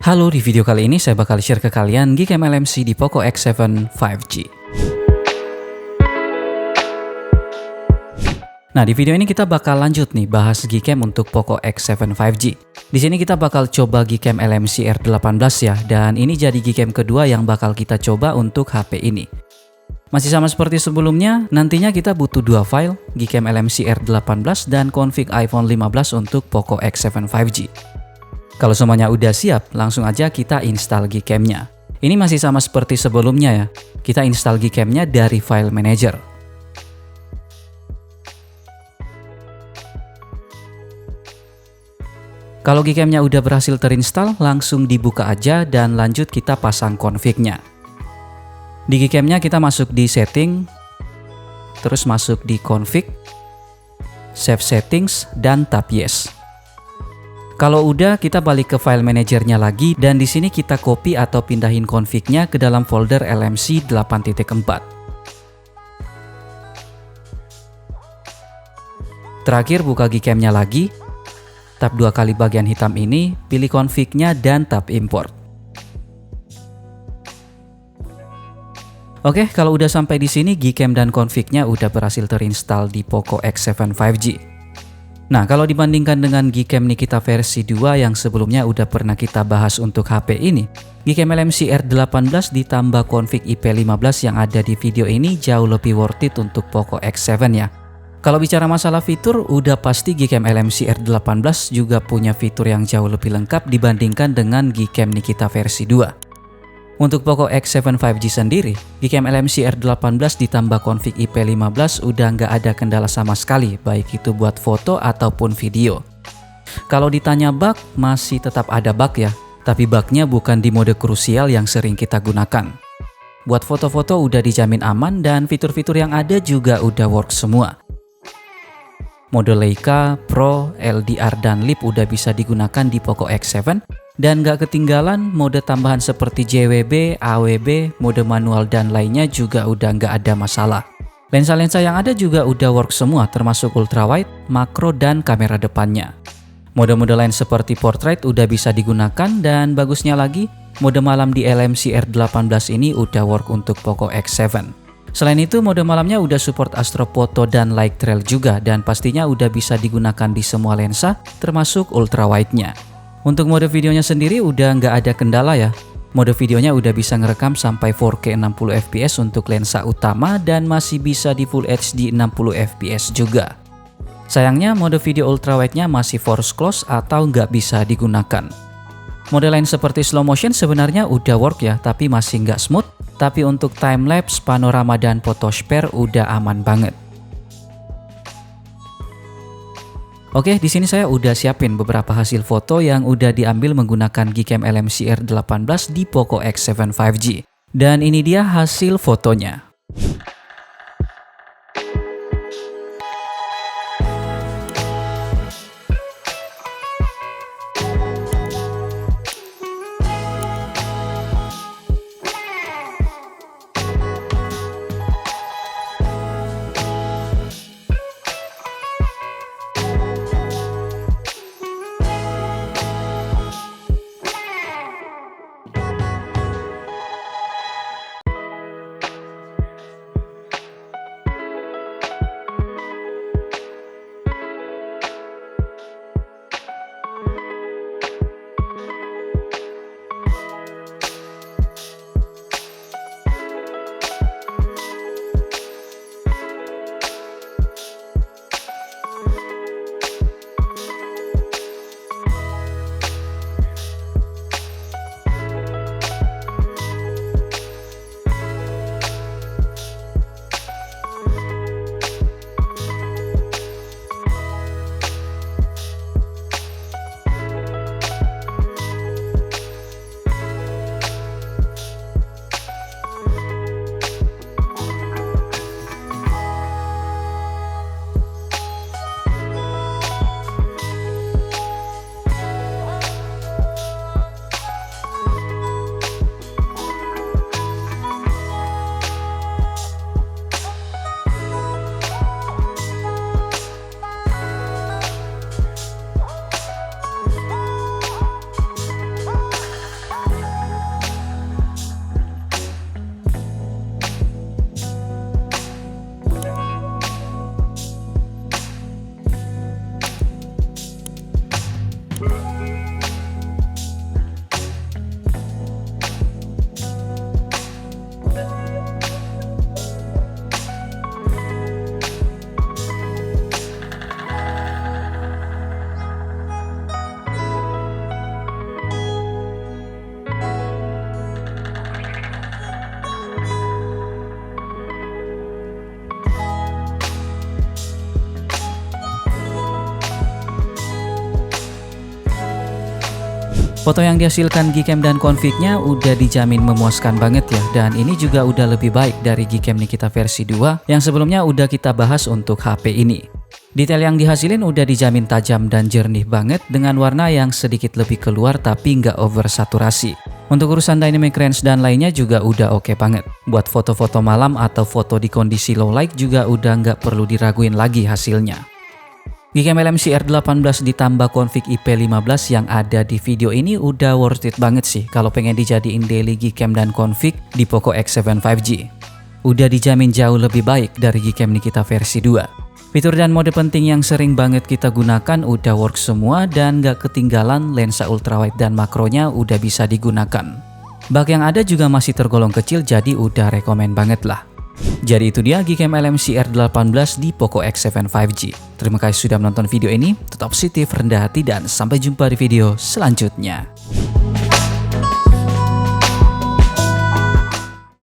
Halo, di video kali ini saya bakal share ke kalian Gcam LMC di Poco X7 5G. Nah, di video ini kita bakal lanjut nih bahas Gcam untuk Poco X7 5G. Di sini kita bakal coba Gcam LMC R18 ya, dan ini jadi Gcam kedua yang bakal kita coba untuk HP ini. Masih sama seperti sebelumnya, nantinya kita butuh dua file, Gcam LMC R18 dan config iPhone 15 untuk Poco X7 5G. Kalau semuanya udah siap, langsung aja kita install Gcam-nya. Ini masih sama seperti sebelumnya ya, kita install Gcam-nya dari file manager. Kalau Gcam-nya udah berhasil terinstall, langsung dibuka aja dan lanjut kita pasang config-nya. Di Gcam-nya kita masuk di setting, terus masuk di config, save settings, dan tap yes. Kalau udah, kita balik ke file manajernya lagi dan di sini kita copy atau pindahin config-nya ke dalam folder LMC 8.4. Terakhir buka Gcam-nya lagi, tap dua kali bagian hitam ini, pilih config-nya dan tap import. Oke, kalau udah sampai di sini Gcam dan config-nya udah berhasil terinstall di Poco X7 5G. Nah, kalau dibandingkan dengan Gcam Nikita versi 2 yang sebelumnya udah pernah kita bahas untuk HP ini, Gcam LMC R18 ditambah config IP15 yang ada di video ini jauh lebih worth it untuk Poco X7 ya. Kalau bicara masalah fitur, udah pasti Gcam LMC R18 juga punya fitur yang jauh lebih lengkap dibandingkan dengan Gcam Nikita versi 2. Untuk Poco X7 5G sendiri, Gcam LMC R18 ditambah config IP15 udah nggak ada kendala sama sekali, baik itu buat foto ataupun video. Kalau ditanya bug, masih tetap ada bug ya, tapi bugnya bukan di mode krusial yang sering kita gunakan. Buat foto-foto udah dijamin aman dan fitur-fitur yang ada juga udah work semua. Mode Leica, Pro, LDR, dan Leap udah bisa digunakan di Poco X7. Dan gak ketinggalan mode tambahan seperti JWB, AWB, mode manual dan lainnya juga udah gak ada masalah. Lensa-lensa yang ada juga udah work semua termasuk ultrawide, makro, dan kamera depannya. Mode-mode lain seperti portrait udah bisa digunakan dan bagusnya lagi, mode malam di LMC R18 ini udah work untuk Poco X7. Selain itu mode malamnya udah support astrofoto dan light trail juga dan pastinya udah bisa digunakan di semua lensa termasuk ultrawide-nya. Untuk mode videonya sendiri udah nggak ada kendala ya. Mode videonya udah bisa ngerekam sampai 4K 60 fps untuk lensa utama dan masih bisa di Full HD 60 fps juga. Sayangnya mode video ultrawide-nya masih force close atau nggak bisa digunakan. Mode lain seperti slow motion sebenarnya udah work ya, tapi masih nggak smooth. Tapi untuk timelapse, panorama, dan photo spare udah aman banget. Oke, di sini saya udah siapin beberapa hasil foto yang udah diambil menggunakan Gcam LMC R18 di Poco X7 5G. Dan ini dia hasil fotonya. Foto yang dihasilkan Gcam dan config-nya udah dijamin memuaskan banget ya, dan ini juga udah lebih baik dari Gcam Nikita versi 2 yang sebelumnya udah kita bahas untuk HP ini. Detail yang dihasilin udah dijamin tajam dan jernih banget dengan warna yang sedikit lebih keluar tapi nggak oversaturasi. Untuk urusan dynamic range dan lainnya juga udah oke banget. Buat foto-foto malam atau foto di kondisi low light juga udah nggak perlu diraguin lagi hasilnya. Gcam LMC R18 ditambah config IP15 yang ada di video ini udah worth it banget sih kalau pengen dijadiin daily Gcam dan config di Poco X7 5G. Udah dijamin jauh lebih baik dari Gcam Nikita versi 2. Fitur dan mode penting yang sering banget kita gunakan udah work semua dan gak ketinggalan lensa ultrawide dan makronya udah bisa digunakan. Bug yang ada juga masih tergolong kecil jadi udah rekomen banget lah. Jadi itu dia Gcam LMC R18 di Poco X7 5G. Terima kasih sudah menonton video ini, tetap positif, rendah hati, dan sampai jumpa di video selanjutnya.